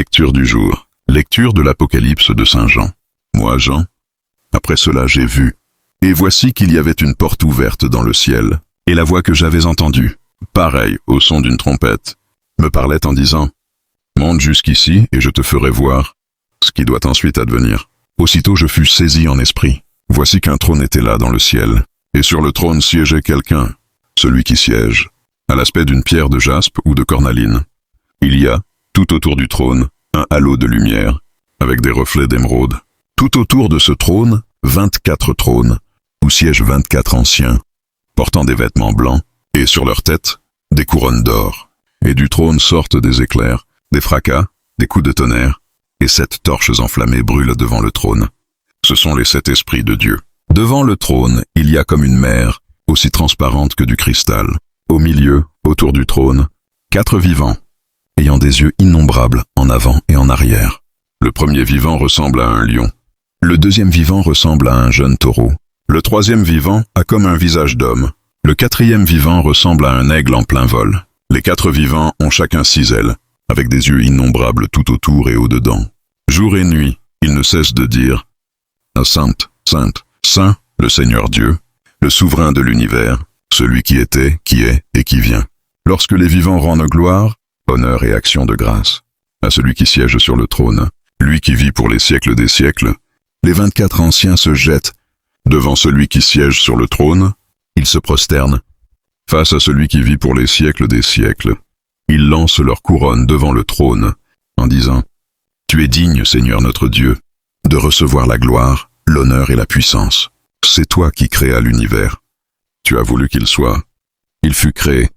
Lecture du jour. Lecture de l'Apocalypse de Saint Jean. Moi, Jean, après cela j'ai vu, et voici qu'il y avait une porte ouverte dans le ciel, et la voix que j'avais entendue, pareille au son d'une trompette, me parlait en disant, « Monte jusqu'ici, et je te ferai voir ce qui doit ensuite advenir. » Aussitôt je fus saisi en esprit. Voici qu'un trône était là dans le ciel, et sur le trône siégeait quelqu'un, celui qui siège, à l'aspect d'une pierre de jaspe ou de cornaline. Il y a, tout autour du trône, un halo de lumière, avec des reflets d'émeraude. Tout autour de ce trône, 24 trônes, où siègent 24 anciens, portant des vêtements blancs, et sur leurs têtes, des couronnes d'or. Et du trône sortent des éclairs, des fracas, des coups de tonnerre, et 7 torches enflammées brûlent devant le trône. Ce sont les 7 esprits de Dieu. Devant le trône, il y a comme une mer, aussi transparente que du cristal. Au milieu, autour du trône, 4 vivants, ayant des yeux innombrables en avant et en arrière. Le premier vivant ressemble à un lion. Le deuxième vivant ressemble à un jeune taureau. Le troisième vivant a comme un visage d'homme. Le quatrième vivant ressemble à un aigle en plein vol. Les 4 vivants ont chacun 6 ailes, avec des yeux innombrables tout autour et au-dedans. Jour et nuit, ils ne cessent de dire « Sainte, Sainte, Saint, le Seigneur Dieu, le souverain de l'univers, celui qui était, qui est et qui vient. » Lorsque les vivants rendent gloire, honneur et action de grâce à celui qui siège sur le trône, lui qui vit pour les siècles des siècles, les 24 anciens se jettent devant celui qui siège sur le trône, ils se prosternent face à celui qui vit pour les siècles des siècles. Ils lancent leur couronne devant le trône en disant « Tu es digne, Seigneur notre Dieu, de recevoir la gloire, l'honneur et la puissance. C'est toi qui créas l'univers. Tu as voulu qu'il soit. Il fut créé.